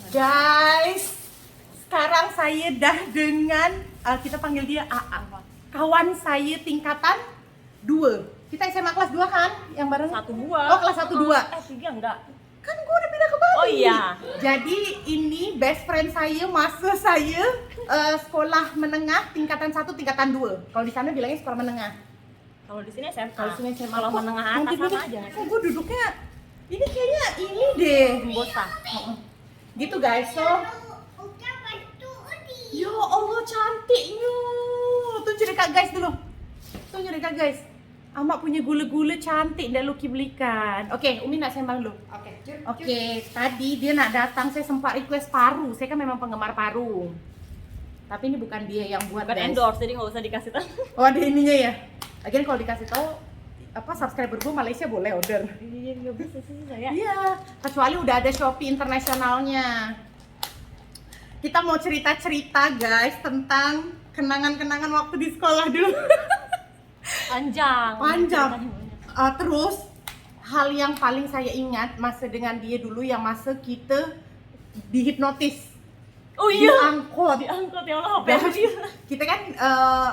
Guys, sekarang saya dah dengan kita panggil dia AA. Kawan saya tingkatan 2. Kita SMA kelas 2 kan? Yang bareng? 1-2. Oh, kelas 1-2. 3 enggak. Kan gue udah pindah ke Bali. Oh iya. Jadi ini best friend saya masa saya sekolah menengah tingkatan 1, tingkatan 2. Kalau di sana bilangnya sekolah menengah. Kalau di sini SMA. Kalau di sini SMA. Kalau menengah atas sama aja. Kok gue duduknya ini kayaknya ini deh. Anggota. Gitu guys. So ya Allah cantiknya. Tunjuk dekat guys dulu. Tunjuk dekat guys. Amak punya gula-gula cantik dah Lucky belikan. Oke, Umi nak sembang dulu. Oke, tadi dia nak datang, saya sempat request paru. Saya kan memang penggemar paru. Tapi ini bukan dia yang buat, Bukan guys. endorse, jadi nggak usah dikasih tahu. Oh, ada ininya ya. Lagian kalau dikasih tahu apa subscriber gue Malaysia boleh order. Iya, nggak bisa sih saya. Iya, kecuali udah ada Shopee internasionalnya. Kita mau cerita-cerita guys tentang kenangan-kenangan waktu di sekolah dulu. Panjang. Terus hal yang paling saya ingat masa dengan dia dulu yang masa kita dihipnotis. Oh iya. Diangkut. Diangkut ya Allah. Apa Dan dia? kita kan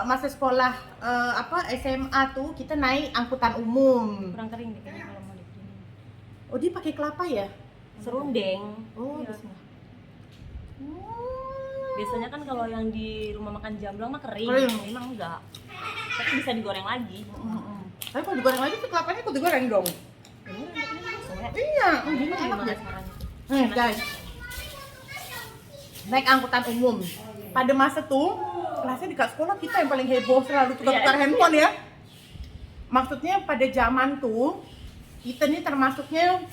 masa sekolah SMA tuh kita naik angkutan umum. Kurang kering deh kayaknya kalau mau digini. Oh dia pakai kelapa ya? Serundeng. Oh Iya. bismillah. Biasanya kan kalau yang di rumah makan Jamblang mah kering. Kering. Emang enggak. Tapi bisa digoreng lagi. Tapi kalau digoreng lagi tuh kelapanya ikut digoreng dong. Iya, gini enak deh. Guys, naik angkutan umum. Pada masa tuh kelasnya dekat sekolah kita yang paling heboh selalu tukar-tukar handphone ya. Maksudnya pada zaman tuh kita nih termasuknya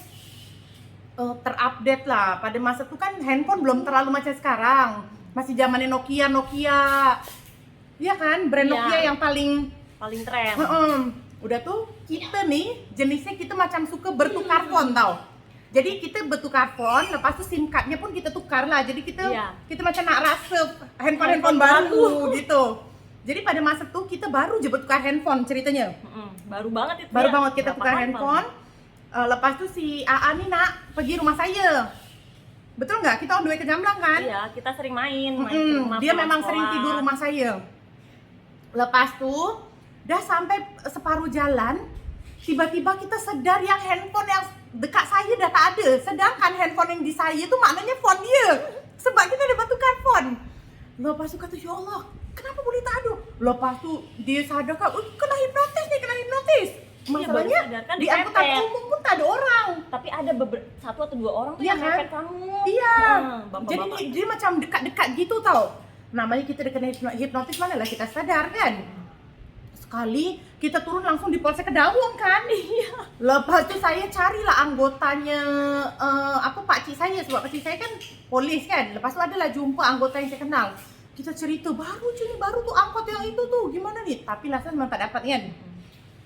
terupdate lah. Pada masa tuh kan handphone belum terlalu macam sekarang. Masih zamannya Nokia. Iya kan, brand Iya. Nokia yang paling tren. Udah tuh kita nih jenisnya kita macam suka bertukar phone tau. Jadi kita bertukar phone, lepas itu SIM cardnya pun kita tukar lah. Jadi kita macam nak rasa handphone baru gitu. Jadi pada masa tuh kita baru je bertukar handphone ceritanya. Baru banget itu. Baru ya. banget kita Berapa tukar lama? handphone. Lepas itu si AA nih nak pergi rumah saya. Betul nggak? Kita on the way ke Jamblang kan? Iya, kita sering main ke rumah. Dia pulang memang sekolah. sering tidur rumah saya. Lepas tuh, dah sampai separuh jalan, tiba-tiba kita sedar yang handphone yang dekat saya dah tak ada. Sedangkan handphone yang di saya tuh maknanya phone dia. Sebab kita ada bertukar phone. Lepas tu kata, ya Allah, kenapa boleh tak ada? Lepas tu dia sadar kan, kena hipnotis nih, kena hipnotis. Masalahnya baru sadar kan di angkutan dipepet. umum pun tak ada orang. Tapi ada 1 atau 2 orang tuh Iya yang kan? mepet kamu. Iya. Bapak-bapak. Jadi dia macam dekat-dekat gitu tau. Namanya kita kena hipnotis mana lah kita sadar kan. Sekali kita turun langsung di Polsek Kedawung kan. Iya. Lepas itu saya carilah anggotanya pakcik saya sebab pakcik saya kan polis kan. Lepas itu adalah jumpa anggota yang saya kenal. Kita cerita baru tuh angkot yang itu tuh gimana nih? Tapi langsung memang tak dapat kan.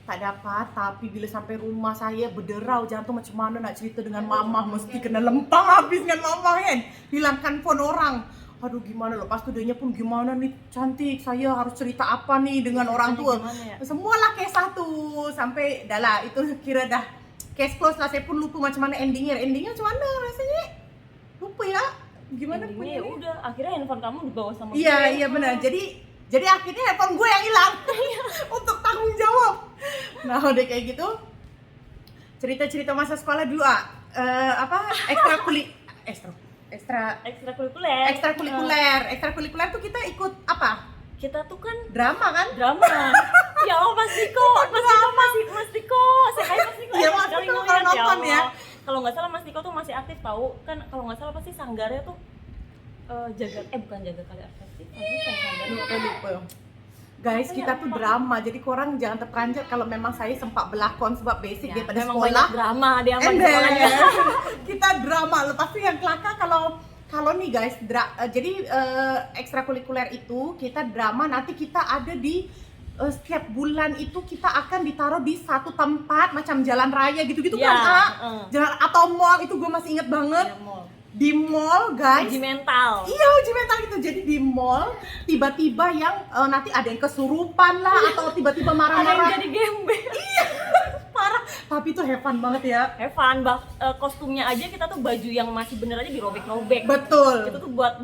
Tak dapat, tapi bila sampai rumah saya berderau jantung macam mana nak cerita dengan mama, mesti kena lempang habis dengan mama kan. Hilangkan phone orang. Aduh gimana, lepas tu dia pun gimana nih cantik, saya harus cerita apa nih dengan orang tua. Ya? Semualah kisah tuh sampai dah lah itu kira dah case close lah. Saya pun lupa macam mana endingnya macam mana rasanya. Lupa ya. Gimana Endingnya ya udah, akhirnya handphone kamu dibawa sama Iya benar. Jadi akhirnya handphone gue yang hilang untuk tanggung jawab. Nah udah kayak gitu cerita-cerita masa sekolah dulu ekstrakurikuler tuh kita ikut apa? Kita tuh kan Drama kan? drama. Ya Allah Mas Diko. Saya Mas Diko. Iya, Mas Sekali Diko ngeliat, kalau nonton Allah. ya. Kalau nggak salah Mas Diko tuh masih aktif tahu kan, kalau nggak salah pasti sanggarnya tuh bukan jaga kali aktif. Lupa. Guys, kita tuh drama, jadi korang jangan terperanjat kalau memang saya sempat berlakon sebab basic Ya, daripada memang sekolah. banyak drama dia sama Ember. sekolahnya. Kita drama, lepas itu yang kelakar kalau nih guys, jadi ekstrakurikuler itu kita drama, nanti kita ada di setiap bulan itu kita akan ditaruh di satu tempat macam jalan raya gitu-gitu Ya, kan, jalan atau mall itu gue masih inget banget. Ya, mall. Di mall guys. Uji mental. Iya uji mental gitu. Jadi di mall tiba-tiba yang nanti ada yang kesurupan lah atau tiba-tiba Ada yang marah-marah. jadi gembel. Parah. Tapi itu have fun banget ya. Evan, kostumnya aja kita tuh baju yang masih bener aja dirobek-robek. Betul. Itu tuh buat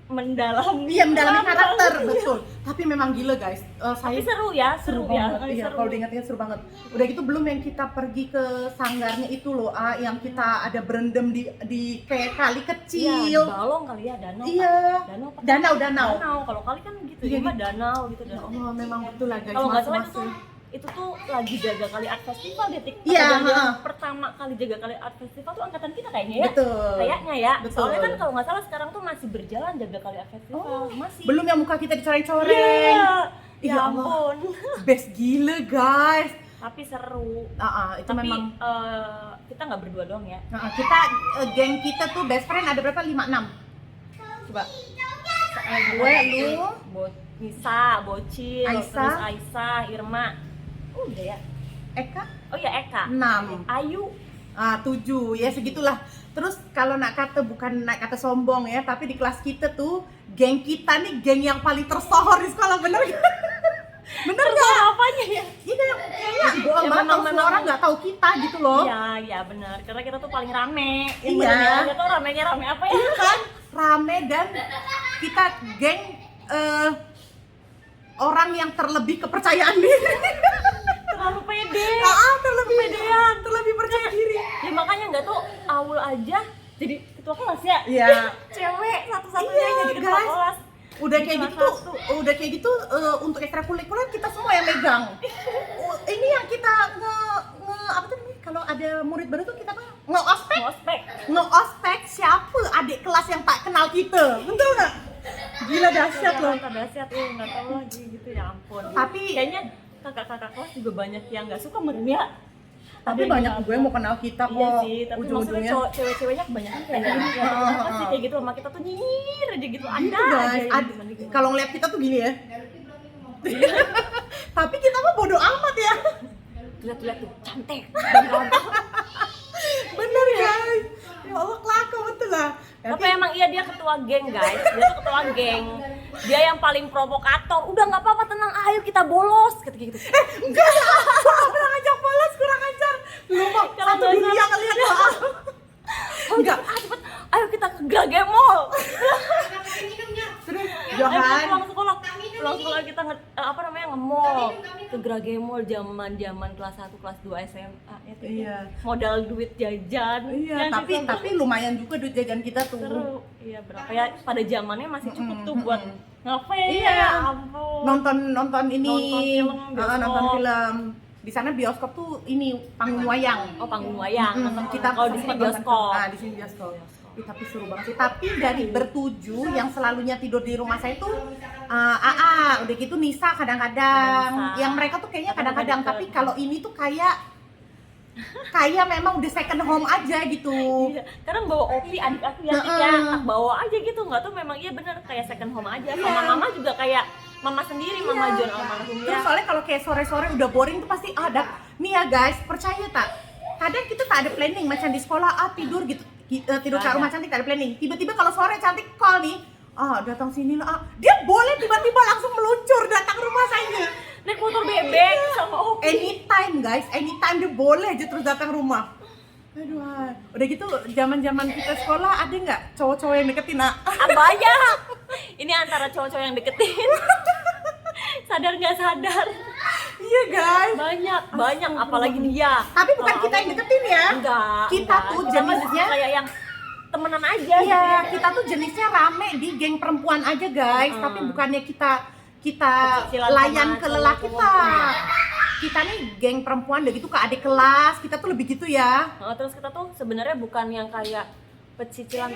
mendalami. Iya, mendalami karakter, betul. Tapi memang gila guys. Tapi Saya seru ya, seru ya. banget. Iya, Seru. kalau diingat-ingat seru banget. Udah gitu belum yang kita pergi ke sanggarnya itu loh, yang kita ada berendam di kayak kali Iya, di kecil. balong kali ya, danau. Iya. Danau apa? Danau. Kalau kali kan gitu, Iya, ini mah gitu. danau gitu, Ya danau. Allah, memang betul lah guys. Kalau nggak salah Mas-mas. itu tuh lagi Jaga Kali Art Festival deh, Tik. Iya, Kejadian ha-ha. pertama kali Jaga Kali Art Festival tuh angkatan kita kayaknya ya. Betul. Kayaknya ya. Betul. Soalnya kan kalau nggak salah sekarang tuh masih berjalan Jaga Kali Art Festival. Masih. Belum yang muka kita dicoreng-coreng. Iya. Ya Ya Allah. ampun. Best gila guys. Tapi seru. Itu Tapi memang. kita nggak berdua doang ya. Kita geng kita tuh best friend ada berapa? 5-6. Coba. Gue, lu, Nisa, Bocil, Aisyah. terus Aisyah, Irma. Udah ya. Eka Oh ya Eka. 6. Ayu. 7 ya segitulah. Terus kalau nak kata bukan nak kata sombong ya, tapi di kelas kita tuh geng kita nih geng yang paling tersohor di sekolah, bener gak? Bener Terus gak? apanya ya? Ini kayaknya bohong Ya, banget kalau semua memang. orang nggak tahu kita gitu loh. Iya, iya benar. Karena kita tuh paling rame. Yang Iya. benernya aja tuh ramenya rame apa ya? Iya kan? Rame dan kita geng orang yang terlebih kepercayaan diri. Terlalu pede. terlebih percaya diri. Ya makanya nggak tuh Aul aja jadi ketua kelas ya? Iya. Cewek satu-satunya Iya, yang jadi ketua guys. kelas. Udah kayak Salah gitu, satu. untuk ekstrakurikuler kita semua yang megang. Ini yang kita apa tuh namanya? Kalau ada murid baru tuh kita nge-ospek. Ospek. Nge-ospek siapa adik kelas yang tak kenal kita. Betul nggak? Gila dahsyat loh. Dahsyat tuh nggak tahu lagi gitu ya ampun. Tapi- kayaknya kakak-kakak kelas juga banyak yang nggak suka merenya. Tapi banyak gue mau kenal kita kok. Iya sih, tapi maksudnya Ujung-ujungnya. cewek-ceweknya kebanyakan kayak gitu. Kenapa sih kayak gitu sama kita tuh nyinyir aja gitu. Ada Gitu aja guys. yang gimana-gimana. Kalau ngeliat kita tuh gini ya. Tapi kita mah bodo amat ya. lihat-lihat tuh cantik. Bener guys. Ya Allah kelaka betul lah. Tapi emang iya dia ketua geng guys, dia tuh ketua geng. Dia yang paling provokator. Udah nggak apa-apa tenang, ayo kita bolos kata gitu. Enggak, kurang ajar polos, kurang ajar. Lu mau Kalau satu nggak dunia salah. ngeliat doa. Enggak. Cepet, ayo kita ke Grage Mall. Terus Ayo Johan, pulang sekolah kita nge-mall ke Grage Mall zaman kelas 1 kelas 2 SMA itu. Iya. Modal duit jajan. Iya, Ya, tapi gitu. lumayan juga duit jajan kita tuh. seru. Iya, berapa ya pada zamannya masih cukup tuh buat ngafe. Iya. Ya ampun. Nonton ini, Nonton film, bioskop. nonton film. Di sana bioskop tuh ini panggung wayang. Oh, panggung wayang. Kita kalau di sini bioskop. Nah, di sini bioskop. Tapi seru banget sih. Tapi dari bertujuh yang selalunya tidur di rumah saya tuh udah gitu Nisa kadang-kadang. Nisa. Yang mereka tuh kayaknya kadang-kadang, Kadang-kadang. tapi kalau ini tuh kayak memang udah second home aja gitu. Iya, karena bawa Opi adik aku ya, Tik, ya, tak bawa aja gitu, nggak tuh memang iya bener kayak second home aja. Sama Iya. mama juga kayak mama sendiri, mama John almarhum Terus ya. soalnya kalau kayak sore-sore udah boring tuh pasti ada. Nih ya guys, percaya tak? Kadang kita tak ada planning macam di sekolah tidur gitu. Tidur ke Nggak rumah ada. cantik tak ada planning. Tiba-tiba kalau sore cantik call nih, datang sini lah. Dia boleh tiba-tiba langsung meluncur datang ke rumah saya. Naik motor bebek sama Opi. Anytime guys, anytime dia boleh aja terus datang rumah. Aduh, udah gitu zaman-zaman kita sekolah ada nggak cowok-cowok yang deketin Banyak. Ini antara cowok-cowok yang deketin. Sadar nggak sadar. Iya guys. Banyak apalagi dia. Tapi bukan Kalau kita yang aku- deketin ya. Enggak. Kita tuh mah jenisnya kayak yang temenan aja gitu Iya, ya. kita tuh jenisnya rame di geng perempuan aja guys, tapi bukannya kita Kecicilan layan sama ke lelaki cowok-cowok. kita. Kita nih geng perempuan udah gitu ke adik kelas, kita tuh lebih gitu ya. Terus kita tuh sebenarnya bukan yang kayak pecicilan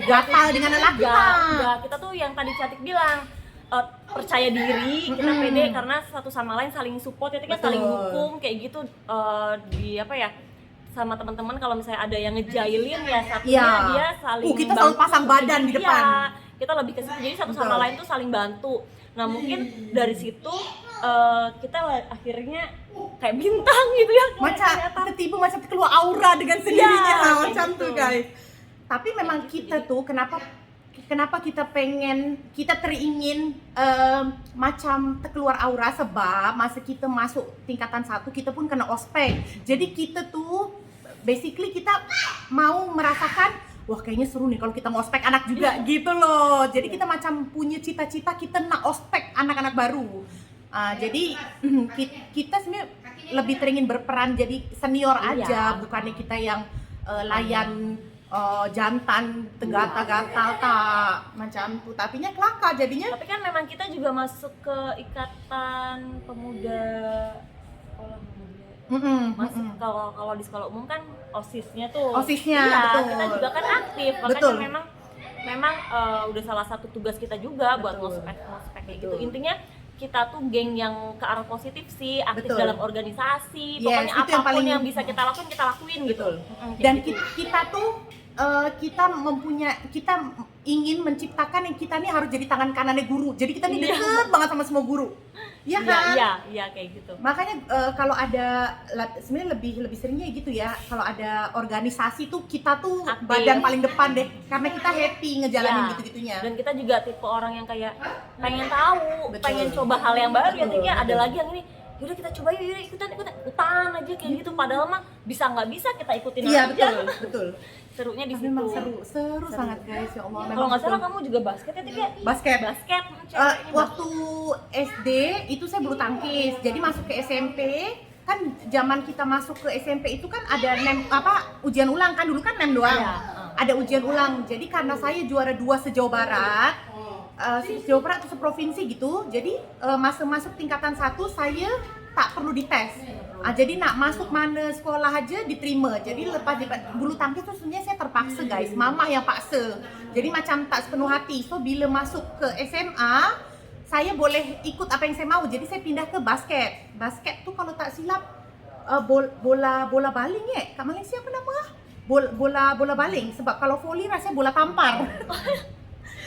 Gatal dengan lelaki, Pak. enggak. Kita tuh yang tadi Catik bilang percaya diri, kita pede karena satu sama lain saling support ya, kita saling Betul. dukung kayak gitu di apa ya sama teman-teman kalau misalnya ada yang ngejailin ya satunya Iya. dia saling Kita selalu bantu. pasang badan di Iya, depan. kita lebih ke situ jadi satu sama Betul. lain tuh saling bantu. Nah mungkin dari situ kita akhirnya kayak bintang gitu ya. Macam kelihatan. ketipu macam keluar aura dengan sendirinya Iya, macam kayak tuh gitu. guys. Tapi memang kita tuh kenapa kenapa kita teringin macam terkeluar aura, sebab masa kita masuk tingkatan 1 kita pun kena ospek. Jadi kita tuh basically kita mau merasakan, wah kayaknya seru nih kalau kita ngospek anak juga gitu loh. Jadi kita macam punya cita-cita kita nak ospek anak-anak baru. Jadi kita sebenarnya lebih teringin berperan jadi senior aja, bukannya kita yang layan jantan tegata-gatal tak macam tuh, tapinya kelakar jadinya. Tapi kan memang kita juga masuk ke ikatan pemuda sekolah masuk kalau di sekolah umum kan osisnya betul. Kita juga kan aktif, makanya betul. memang udah salah satu tugas kita juga buat ngospek kayak gitu. Intinya kita tuh geng yang ke arah positif sih, aktif dalam organisasi, pokoknya apapun yang bisa kita lakuin gitu. Dan gitu. kita tuh kita ingin menciptakan yang kita nih harus jadi tangan kanannya guru. Jadi kita nih deket banget sama semua guru. Iya kan? Iya kayak gitu. Makanya kalau ada sebenarnya lebih seringnya gitu ya. Kalau ada organisasi tuh kita tuh aktif. Badan paling depan deh. Karena kita happy ngejalanin gitu-gitunya. Dan kita juga tipe orang yang kayak pengen tahu, pengen coba hal yang baru. Ya ada lagi yang ini, yaudah kita coba yuk ikutan aja kayak gitu. Padahal mah bisa nggak bisa kita ikutin aja. Iya betul. Serunya di situ. Memang seru sangat guys, ya Allah. Kalau nggak salah kamu juga basket ya Tika? Basket. Waktu SD itu saya bulu tangkis. Jadi masuk ke SMP kan zaman kita masuk ke SMP itu kan ada ujian ulang kan, dulu kan nem doang. Ada ujian ulang. Jadi karena saya juara 2 se-Jawa Barat, se-Jawa Barat atau seprovinsi gitu. Jadi masuk tingkatan 1 saya tak perlu dites. Jadi nak masuk mana sekolah aja diterima. Jadi lepas bulu tangkis tuh sebenarnya saya terpaksa guys, mama yang paksa. Jadi macam tak sepenuh hati. So bila masuk ke SMA, saya boleh ikut apa yang saya mau. Jadi saya pindah ke basket. Basket tuh kalau tak silap bola baling ya. Kat Malaysia apa nama? Bola baling. Sebab kalau volley rasanya bola tampar.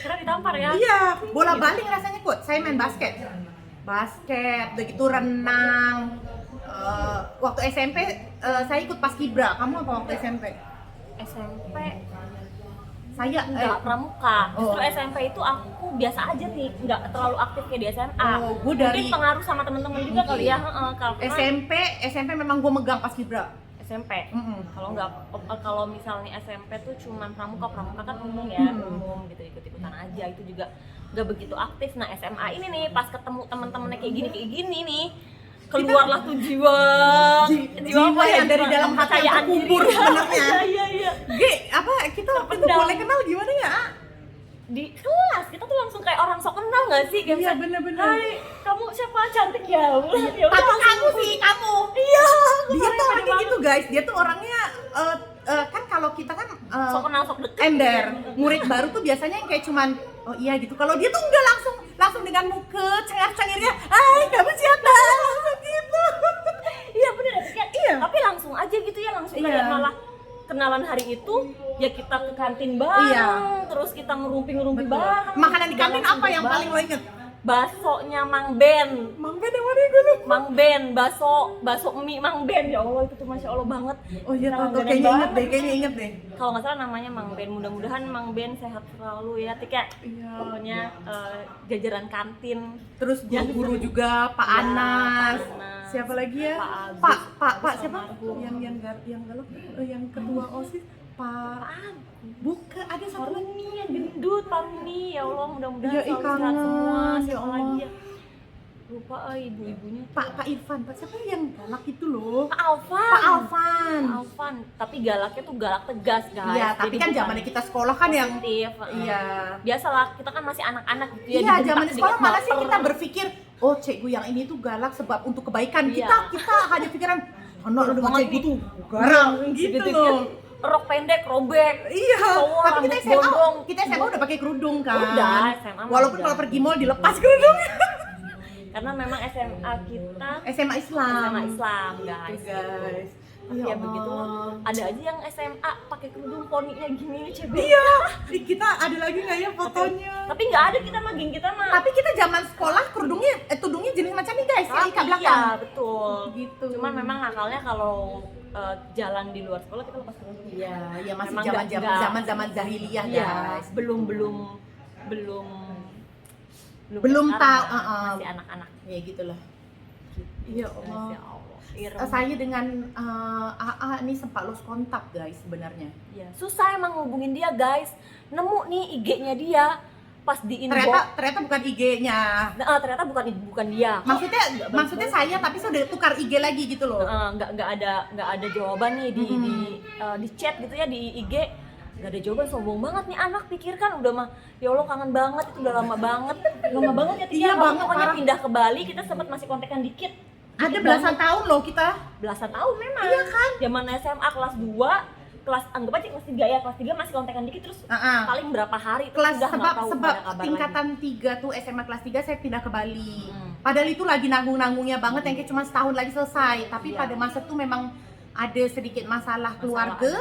Kira ditampar ya? Iya, bola baling rasanya kot. Saya main basket, begitu renang. Waktu SMP saya ikut paskibra. Kamu apa waktu SMP? SMP saya enggak pramuka. Justru SMP itu aku biasa aja sih, enggak terlalu aktif kayak di SMA. Mungkin pengaruh sama teman-teman juga kali ya. Kalau SMP memang gue megang paskibra. SMP. Kalau misalnya SMP tuh cuman pramuka kan umum ya, umum gitu, ikut-ikutan aja, itu juga nggak begitu aktif. Nah SMA ini nih pas ketemu teman-temannya kayak gini nih, keluarlah tuh jiwa yang dari dalam hati yang terkubur sebenarnya. Iya. Kita boleh kenal gimana ya? Di kelas kita tuh langsung kayak orang sok kenal nggak sih? Iya bener-bener. Hai, kamu siapa, cantik ya? Tapi kamu. Iya. Dia tuh orangnya gitu guys. Dia tuh orangnya kan kalau kita kan sok kenal sok deket. Ember. Murid baru tuh biasanya yang kayak cuman oh iya gitu. Kalau dia tuh enggak langsung dengan muka cengar-cengirnya. Hai, kamu siapa? Gitu. Iya bener ya. Iya. Tapi langsung aja gitu ya, langsung kayak malah kenalan hari itu ya kita ke kantin bareng, terus kita ngerumpi bareng. Makanan di kantin apa yang paling lo inget? Basonya Mang Ben. Mang Ben yang mana gue lupa? Mang Ben, baso mie Mang Ben, ya Allah itu tuh Masya Allah banget. Oh iya tuh, kayaknya inget deh. Kalau nggak salah namanya Mang Ben, mudah-mudahan Mang Ben sehat selalu ya Tika. Iya. Pokoknya jajaran kantin. Terus guru juga Pak Anas. Siapa lagi ya? Pak siapa? Yang galak, yang ketua OSIS Pak bukan, ada satu lagi yang gendut, Pak Rumi. Ya Allah, mudah-mudahan selalu sehat semua. Siapa lagi ya? Lupa ibu-ibunya. Pak Irfan, siapa yang galak itu loh? Pak Alfan. Tapi galaknya tuh galak tegas, guys. Iya, tapi kan zamannya kita sekolah kan yang iya. Biasalah, kita kan masih anak-anak gitu ya. Iya, zaman sekolah malah sih kita berpikir, oh cikgu yang ini tuh galak sebab untuk kebaikan. Kita hanya pikiran, anak lu dengan cikgu tuh garang gitu loh. Rok pendek, robek. Iya. Tapi kita SMA udah pakai kerudung kan. Udah, SMA. Walaupun kalau pergi mall dilepas kerudungnya. Karena memang SMA kita SMA Islam guys. Ya begitu. Ada aja yang SMA pakai kerudung poninya gini CB. Iya. Kita ada lagi nggak ya fotonya? Tapi nggak ada, kita mah geng kita mah. Tapi kita zaman sekolah tudungnya jenis macam ini guys, yang ikat belakang. Iya betul. Gitu. Cuman memang nakalnya kalau jalan di luar sekolah kita lepas kerudung. Iya, ya masih Memang zaman jahiliyah Iya, guys. belum Belum sekarang tahu, kan, masih anak-anak. Ya gitulah. Iya Allah. Ya Allah. Irem. Saya dengan AA nih sempat lost kontak guys sebenarnya. Iya, susah emang ngubungin dia guys. Nemu nih IG-nya dia pas di inbox. Ternyata bukan IG-nya. Nah, ternyata bukan dia. Maksudnya saya tapi saya udah tukar IG lagi gitu loh. Nggak ada jawaban nih di chat gitu ya, di IG nggak ada jawaban. Sombong banget nih anak, pikirkan udah mah ya Allah kangen banget, itu udah lama banget ya Tia. Iya banget, Pokoknya parah. pindah ke Bali kita sempat masih kontekan dikit. Ada Dikit belasan banget. tahun loh kita. Belasan tahun memang. Iya kan? Zaman SMA kelas 2, anggap aja kelas 3 ya, kelas 3 masih kontekan dikit, terus paling berapa hari terus Kelas udah nggak tahu, sebab nggak ada kabar tingkatan 3 tuh SMA kelas 3 saya pindah ke Bali. Padahal itu lagi nanggung-nanggungnya banget yang kayak cuma setahun lagi selesai. Tapi Iya. pada masa itu memang ada sedikit masalah keluarga,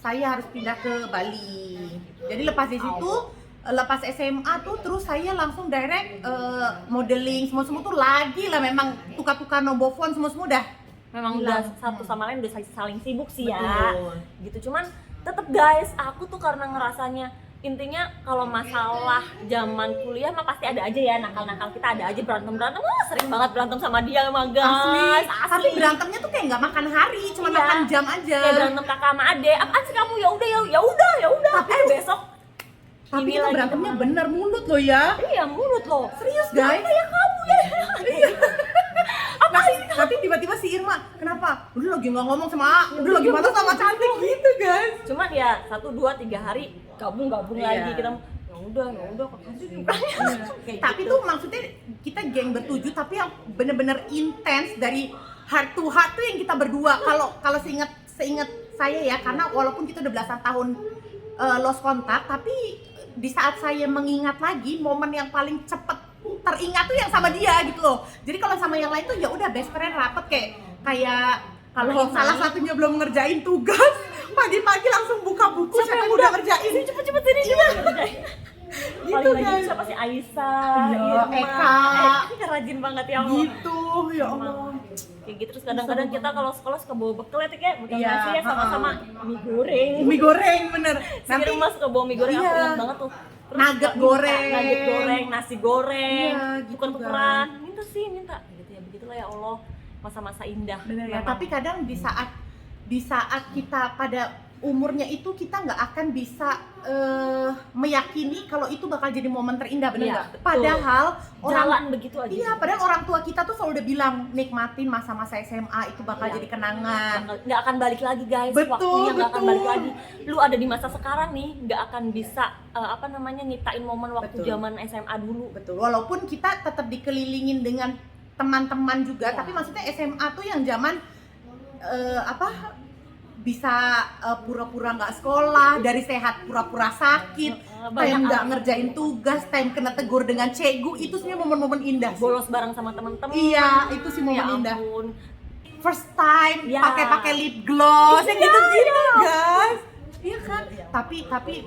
saya harus pindah ke Bali. Jadi lepas di situ, lepas SMA tuh terus saya langsung direct modeling semua tuh lagi lah, memang tukar-tukar nomor phone semua udah. memang Hilang. udah satu sama lain udah saling sibuk sih ya. Betul. Gitu, cuman tetep guys, aku tuh karena ngerasanya intinya kalau masalah zaman kuliah mah pasti ada aja ya nakal-nakal kita, ada aja berantem sering banget berantem sama dia mah guys. Tapi berantemnya tuh kayak nggak makan hari, cuma Iya. makan jam aja. Kayak berantem kakak sama ade, apaan sih kamu, ya udah tapi besok Tapi ini kita lagi berantemnya kemana? bener mulut loh ya. Iya mulut loh. Serius guys. Ya kamu ya. Tapi tiba-tiba si Irma, kenapa? Udah lagi nggak ngomong sama A, udah lagi mata sama cantik gitu guys. Cuman ya 1, 2, 3 hari gabung Iya. lagi kita. Ya udah kok sih. Kayak Tapi gitu. tuh maksudnya kita geng bertujuh tapi yang bener-bener intens dari heart to heart tuh yang kita berdua. Kalau seingat saya ya, karena walaupun kita udah belasan tahun lost kontak, tapi di saat saya mengingat lagi momen yang paling cepet teringat tuh yang sama dia gitu loh. Jadi kalau sama yang lain tuh ya udah best friend rapet kayak kalau salah satunya belum ngerjain tugas, pagi-pagi langsung buka buku siapa yang udah ngerjain. Cepet ini juga. Gitu, Paling rajin guys. siapa sih? Aisyah, Iya, Eka. Eka rajin banget ya Allah. Gitu, ya Allah. Kayak gitu, terus kadang-kadang kita kalau sekolah suka bawa bekal ya kayak bukan Iya, nasi ya, sama-sama mie goreng. Mie goreng bener. Nanti rumah suka bawa mie goreng, aku Iya. ingat banget tuh. Terus Nugget suka goreng. minta nugget goreng, nasi goreng, Iya, gitu, tuker-tukeran. Minta gitu ya, begitulah ya Allah, masa-masa indah. Bener ya. Memang. Tapi kadang di saat kita pada umurnya itu kita nggak akan bisa meyakini kalau itu bakal jadi momen terindah, bener Iya, nggak? betul. Padahal jalan begitu aja. Iya, padahal orang tua kita tuh selalu udah bilang nikmatin masa-masa SMA itu bakal Iya. jadi kenangan. Nggak akan balik lagi guys, Betul, waktunya nggak akan betul. balik lagi. Lu ada di masa sekarang nih, nggak akan bisa nyiptain momen waktu Betul. zaman SMA dulu. Betul. Walaupun kita tetap dikelilingin dengan teman-teman juga, Iya. tapi maksudnya SMA tuh yang zaman bisa pura-pura nggak sekolah, dari sehat pura-pura sakit, Banyak time nggak alasan. ngerjain tugas, time kena tegur dengan cegu, itu sebenarnya momen-momen indah. Bolos bareng sama temen-temen. Iya, itu sih Ya momen indah. ampun. First time Ya. pakai lip gloss, yang Iya, gitu-gitu, guys. Iya kan?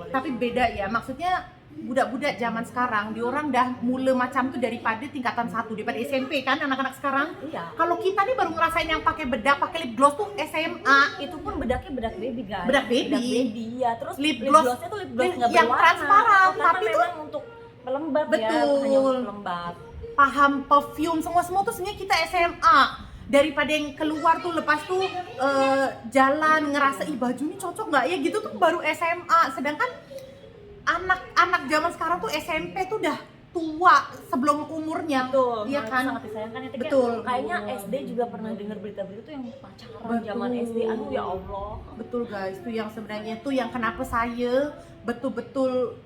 Tapi beda ya. Maksudnya budak-budak zaman sekarang, diorang dah mulai macam tuh daripada tingkatan 1, daripada SMP kan anak-anak sekarang. Iya. Kalau kita nih baru ngerasain yang pakai bedak, pakai lip gloss tuh SMA. Itu pun bedaknya bedak baby guys. Bedak baby. Ya. Terus Lip lip gloss glossnya tuh lip gloss nggak yang berwarna. transparan, Karena tapi tuh memang untuk pelembab ya, Betul. hanya untuk pelembab. Paham perfume semua tuh sebenarnya kita SMA. Daripada yang keluar tuh lepas tuh jalan ngerasa ih baju ini cocok nggak ya gitu tuh baru SMA. Sedangkan anak-anak zaman sekarang tuh SMP tuh udah tua sebelum umurnya. Betul, Iya itu kan? sangat disayangkan ya. Tika. Betul. Kayaknya SD juga pernah dengar berita-berita tuh yang pacaran zaman Betul. SD. Aduh ya Allah. Betul guys, itu yang sebenarnya tuh yang kenapa saya betul-betul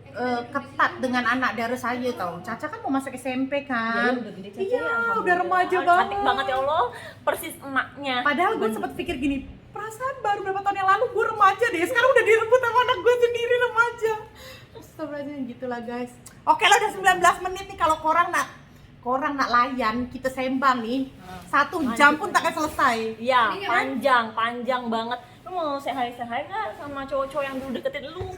ketat dengan anak darah saya tau. Caca kan mau masuk SMP kan? Udah gede Caca Iya, ya, alhamdulillah. udah remaja Cantik banget. banget ya Allah. Persis emaknya. Padahal gue Bener. sempet pikir gini, perasaan baru beberapa tahun yang lalu gue remaja deh, sekarang udah direbut sama anak gue sendiri remaja. Astagfirullahaladzim, gitulah guys. Oke lah, udah 19 menit nih, kalau korang nak layan, kita sembang nih 1 jam pun tak akan selesai. Iya, panjang banget. Lu mau say hi nggak sama cowok-cowok yang dulu deketin lu?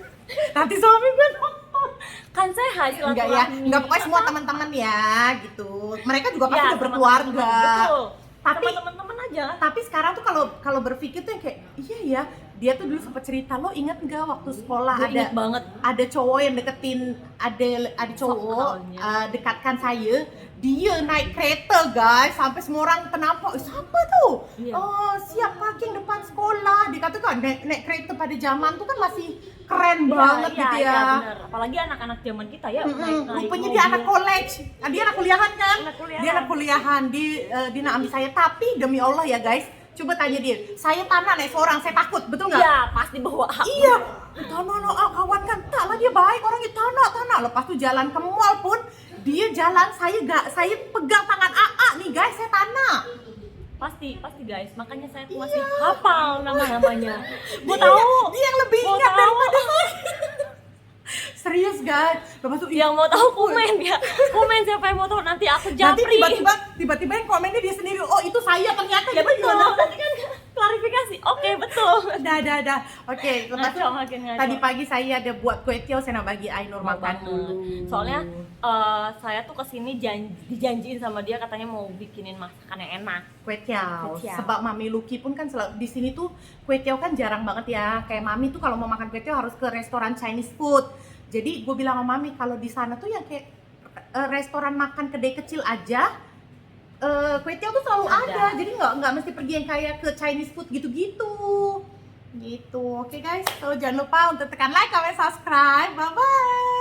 Nanti suami gue nonton. Kan say hi silaturahmi. Enggak ya, enggak, pokoknya semua teman-teman ya gitu. Mereka juga pasti Ya, udah sama berkeluarga. teman-teman. Betul. Tapi- Sama teman-teman aja. aja. Tapi sekarang tuh kalau berpikir tuh yang kayak iya ya, dia tuh dulu sempat cerita, lo inget nggak waktu sekolah Gue inget banget. ada cowok yang deketin ada cowok Soalnya. dekatkan saya, dia naik kereta guys sampai semua orang ternampak. Siapa tuh? Iya. Oh, siap parking depan sekolah. Dia kata kan naik kereta pada zaman tuh kan masih keren banget gitu ya. Iya, bener. Apalagi anak-anak zaman kita ya naik Rupanya dia anak college. Dia anak kuliahan kan? Anak kuliahan. Dia anak kuliahan. Dia nak ambil saya. Tapi demi Allah ya guys, coba tanya dia. Saya tanah naik seorang, saya takut, betul nggak? Iya, pasti bawa. Iya. Tanah kawan kan. Tak lah, dia baik orangnya, tanah. Lepas tuh jalan ke mall pun dia jalan, saya pegang tangan AA nih guys, saya tanah. Pasti guys, makanya saya tuh masih hafal nama-namanya. Mau Dia- tahu? Dia yang lebih Mau ingat tahu? daripada saya. Serius guys. Lepas tuh Yang mau tahu komen ya. Komen siapa yang mau tahu, nanti aku nanti japri. tiba-tiba yang komennya dia sendiri, oh itu saya ternyata. Ya gitu betul. gimana? Nanti kan klarifikasi. Oke, betul. Dah. Oke, lepas Ngaco, tuh makin ngaco. tadi pagi saya ada buat kue tiaw, saya nak bagi Ainur Mau makan banget. dulu. Soalnya saya tuh kesini dijanjiin sama dia katanya mau bikinin masakan yang enak. Kue tiaw. Kue tiaw. Sebab Mami Lucky pun kan di sini tuh kue tiaw kan jarang banget ya. Kayak Mami tuh kalau mau makan kue tiaw harus ke restoran Chinese food. Jadi gue bilang sama Mami kalau di sana tuh yang kayak restoran makan kedai kecil aja, kue tiaw tuh selalu ada. Jadi nggak mesti pergi yang kayak ke Chinese food gitu-gitu. Gitu. Oke guys, so jangan lupa untuk tekan like, comment, subscribe. Bye bye.